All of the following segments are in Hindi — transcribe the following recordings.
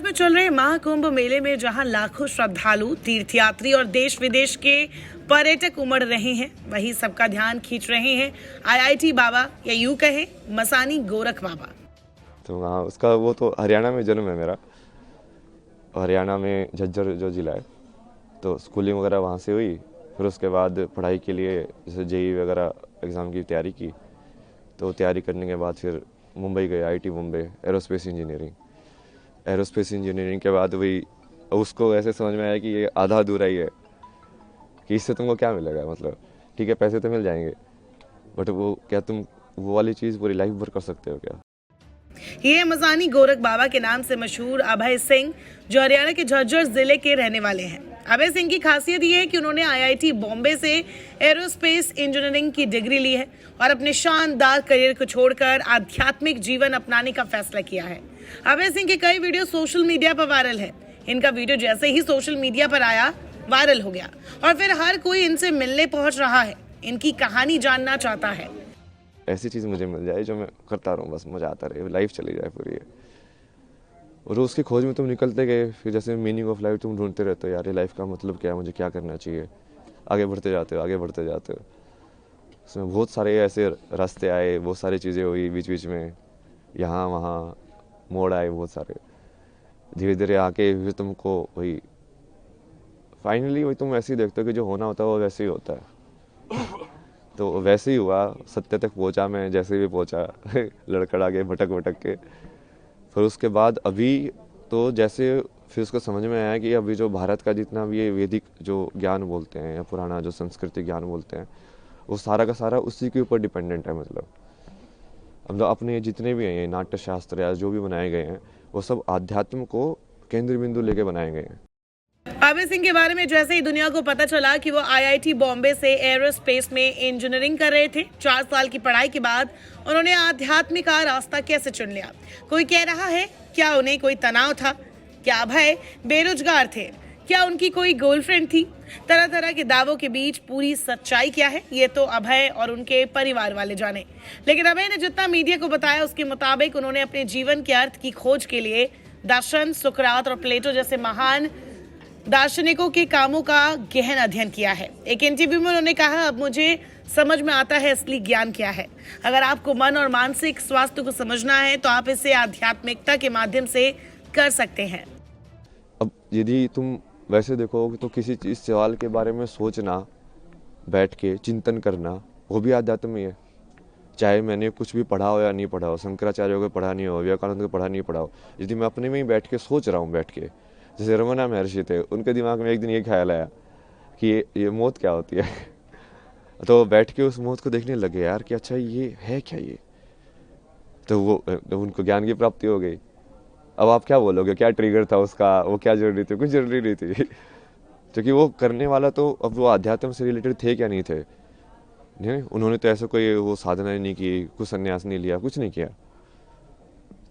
में चल रहे महाकुंभ मेले में जहां लाखों श्रद्धालु, तीर्थयात्री और देश विदेश के पर्यटक उमड़ रहे हैं, वहीं सबका ध्यान खींच रहे हैं आईआईटी बाबा या यूं कहें मसानी गोरख बाबा। तो हाँ, उसका वो तो हरियाणा में जन्म है मेरा। हरियाणा में झज्जर जो ज़िला है, तो स्कूलिंग वगैरह वहाँ से हुई। फिर उसके बाद पढ़ाई के लिए जैसे जेई वगैरह एग्ज़ाम की तैयारी की। तो तैयारी करने के बाद फिर मुंबई गए, आईआईटी मुंबई, एरोस्पेस इंजीनियरिंग के बाद वही उसको ऐसे समझ में आया कि ये आधा अधूरा ही है, कि इससे तुमको क्या मिलेगा। मतलब ठीक है, पैसे तो मिल जाएंगे, बट वो क्या तुम वो वाली चीज़ पूरी लाइफ भर कर सकते हो क्या। ये मसानी गोरख बाबा के नाम से मशहूर अभय सिंह, जो हरियाणा के झज्जर जिले के रहने वाले हैं। अभय सिंह की खासियत ये है कि उन्होंने आईआईटी बॉम्बे से एरोस्पेस इंजीनियरिंग की डिग्री ली है और अपने शानदार करियर को छोड़कर आध्यात्मिक जीवन अपनाने का फैसला किया है। अभय सिंह के कई वीडियो सोशल मीडिया पर वायरल है। इनका वीडियो जैसे ही सोशल मीडिया पर आया, वायरल हो गया और फिर हर कोई इनसे मिलने पहुंच रहा है, इनकी कहानी जानना चाहता है। ऐसी चीज़ मुझे मिल जाए जो मैं करता रहूँ, बस मज़ा आता रहे, लाइफ चली जाए पूरी। और उसकी खोज में तुम निकलते गए, फिर जैसे मीनिंग ऑफ लाइफ तुम ढूंढते रहते हो, यार ये लाइफ का मतलब क्या है, मुझे क्या करना चाहिए। आगे बढ़ते जाते हो। उसमें बहुत सारे ऐसे रास्ते आए, बहुत सारी चीज़ें हुई बीच बीच में, यहाँ वहाँ मोड़ आए बहुत सारे। धीरे धीरे आके फिर तुमको वही फाइनली वही तुम ऐसे ही देखते हो कि जो होना होता है वो वैसे ही होता है। तो वैसे ही हुआ, सत्य तक पहुंचा मैं, जैसे भी पहुंचा लड़खड़ा के भटक के। फिर उसके बाद अभी तो जैसे फिर उसको समझ में आया कि अभी जो भारत का जितना भी ये वैदिक जो ज्ञान बोलते हैं या पुराना जो संस्कृति ज्ञान बोलते हैं, वो सारा का सारा उसी के ऊपर डिपेंडेंट है। मतलब अपने जितने भी हैं नाट्य शास्त्र या जो भी बनाए गए हैं, वो सब आध्यात्म को केंद्र बिंदु लेके बनाए गए हैं। अभय सिंह के बारे में जैसे ही दुनिया को पता चला कि वो आईआईटी बॉम्बे से एरोस्पेस में इंजीनियरिंग कर रहे थे, 4 साल की पढ़ाई के बाद उन्होंने आध्यात्मिक का रास्ता कैसे चुन लिया। कोई कह रहा है क्या उन्हें कोई तनाव था, क्या अभय बेरोजगार थे, क्या उनकी कोई गर्लफ्रेंड थी। तरह तरह के दावों के बीच पूरी सच्चाई क्या है, ये तो अभय और उनके परिवार वाले जाने। लेकिन अभय ने जितना मीडिया को बताया, उसके मुताबिक उन्होंने अपने जीवन के अर्थ की खोज के लिए दर्शन, सुकरात और प्लेटो जैसे महान दार्शनिकों के कामों का गहन अध्ययन किया है। एक इंटरव्यू में उन्होंने कहा, अब मुझे समझ में आता है असली ज्ञान क्या है। अगर आपको मन और मानसिक स्वास्थ्य को समझना है तो आप इसे आध्यात्मिकता के माध्यम से कर सकते हैं। अब यदि तुम वैसे देखो तो किसी चीज सवाल के बारे में सोचना, बैठ के चिंतन करना, वो भी आध्यात्म ही है। चाहे मैंने कुछ भी पढ़ा हो या नहीं पढ़ा हो, शंकराचार्य को पढ़ा नहीं हो, विवेकानंद को पढ़ा नहीं पढ़ा हो, यदि मैं अपने में ही बैठ के सोच रहा हूँ, बैठ के जैसे रमना महर्षि थे, उनके दिमाग में एक दिन ये ख्याल आया कि ये मौत क्या होती है। तो बैठ के उस मौत को देखने लगे यार कि अच्छा ये है क्या ये। तो उनको ज्ञान की प्राप्ति हो गई। अब आप क्या बोलोगे, क्या ट्रिगर था उसका, वो क्या जरूरी थी, कुछ जरूरी नहीं थी। क्योंकि वो करने वाला तो अब वो आध्यात्म से रिलेटेड थे क्या नहीं थे। नहीं, उन्होंने तो ऐसा कोई वो साधना नहीं की, कुछ संन्यास नहीं लिया, कुछ नहीं किया।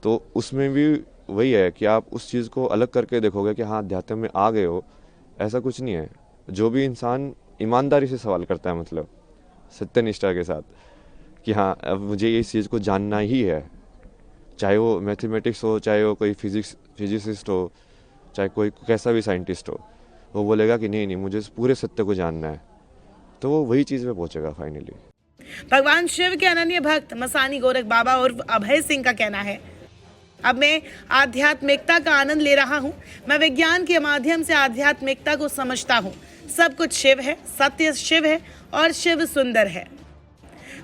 तो उसमें भी वही है कि आप उस चीज़ को अलग करके देखोगे कि हाँ अध्यात्म में आ गए हो, ऐसा कुछ नहीं है। जो भी इंसान ईमानदारी से सवाल करता है, मतलब सत्यनिष्ठा के साथ कि हाँ अब मुझे इस चीज़ को जानना ही है, चाहे वो मैथमेटिक्स हो, चाहे वो कोई फिजिसिस्ट हो, चाहे कोई कैसा भी साइंटिस्ट हो, वो बोलेगा कि नहीं मुझे पूरे सत्य को जानना है, तो वो वही चीज़ में पहुंचेगा फाइनली। भगवान शिव के अनन्य भक्त मसानी गोरख बाबा और अभय सिंह का कहना है, अब मैं आध्यात्मिकता का आनंद ले रहा हूँ। मैं विज्ञान के माध्यम से आध्यात्मिकता को समझता हूँ। सब कुछ शिव है, सत्य शिव है और शिव सुंदर है।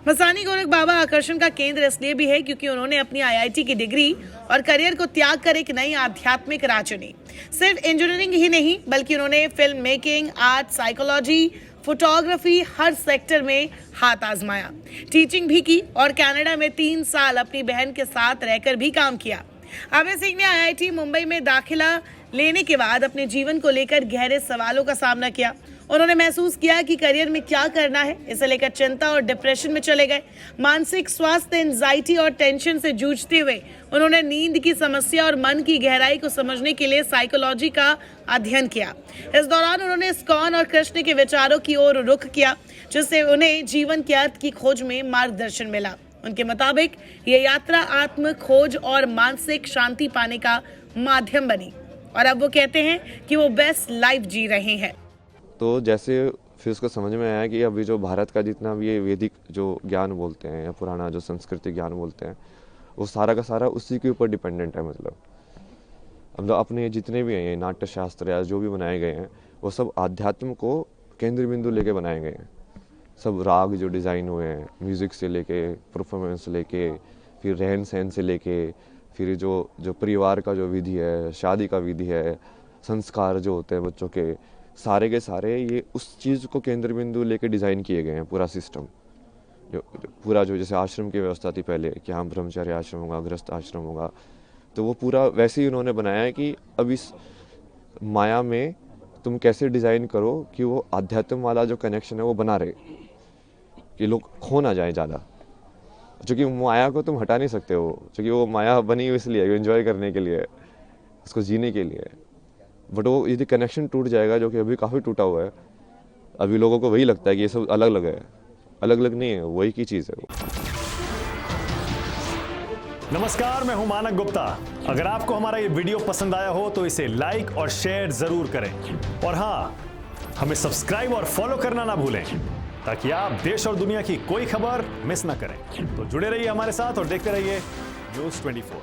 मसानी गोरख बाबा आकर्षण का केंद्र इसलिए भी है क्योंकि उन्होंने अपनी आईआईटी की डिग्री और करियर को त्याग कर एक नई आध्यात्मिक राह चुनी। सिर्फ इंजीनियरिंग ही नहीं, बल्कि उन्होंने film making, art, psychology, photography, हर सेक्टर में हाथ आजमाया। टीचिंग भी की और कनाडा में 3 साल अपनी बहन के साथ रहकर भी काम किया। अभय सिंह ने आईआईटी मुंबई में दाखिला लेने के बाद अपने जीवन को लेकर गहरे सवालों का सामना किया। उन्होंने महसूस किया कि करियर में क्या करना है, इसे लेकर चिंता और डिप्रेशन में चले गए। मानसिक स्वास्थ्य, एंजाइटी और टेंशन से जूझते हुए उन्होंने नींद की समस्या और मन की गहराई को समझने के लिए साइकोलॉजी का अध्ययन किया। इस दौरान उन्होंने इस्कॉन और कृष्ण के विचारों की ओर रुख किया, जिससे उन्हें जीवन के अर्थ की खोज में मार्गदर्शन मिला। उनके मुताबिक ये यात्रा आत्म खोज और मानसिक शांति पाने का माध्यम बनी। और अब वो कहते हैं कि वो बेस्ट लाइफ जी रहे हैं। तो जैसे फिर उसको समझ में आया कि अभी जो भारत का जितना भी ये वैदिक जो ज्ञान बोलते हैं या पुराना जो संस्कृति ज्ञान बोलते हैं, वो सारा का सारा उसी के ऊपर डिपेंडेंट है। मतलब अपने जितने भी हैं ये नाट्य शास्त्र या जो भी बनाए गए हैं, वो सब आध्यात्म को केंद्र बिंदु लेके बनाए गए हैं। सब राग जो डिज़ाइन हुए हैं, म्यूज़िक से लेके, परफॉर्मेंस लेके, फिर रहन सहन से लेके, फिर जो परिवार का जो विधि है, शादी का विधि है, संस्कार जो होते हैं बच्चों के सारे ये उस चीज़ को केंद्र बिंदु लेके डिज़ाइन किए गए हैं। पूरा सिस्टम जो पूरा जो जैसे आश्रम की व्यवस्था थी पहले कि हाँ ब्रह्मचर्य आश्रम होगा, गृहस्थ आश्रम होगा, तो वो पूरा वैसे ही उन्होंने बनाया है कि अब इस माया में तुम कैसे डिज़ाइन करो कि वो आध्यात्म वाला जो कनेक्शन है वो बना रहे, कि लोग खो ना जाए ज़्यादा। क्योंकि माया को तुम हटा नहीं सकते हो, क्योंकि वो माया बनी हुई इसलिए एंजॉय करने के लिए, उसको जीने के लिए। बट वो यदि कनेक्शन टूट जाएगा, जो कि अभी काफ़ी टूटा हुआ है, अभी लोगों को वही लगता है कि ये सब अलग अलग है। अलग अलग नहीं है, वही की चीज़ है वो। नमस्कार, मैं हूं मानक गुप्ता। अगर आपको हमारा ये वीडियो पसंद आया हो तो इसे लाइक और शेयर जरूर करें, और हाँ, हमें सब्सक्राइब और फॉलो करना ना भूलें ताकि आप देश और दुनिया की कोई खबर मिस ना करें। तो जुड़े रहिए हमारे साथ और देखते रहिए न्यूज़ 24।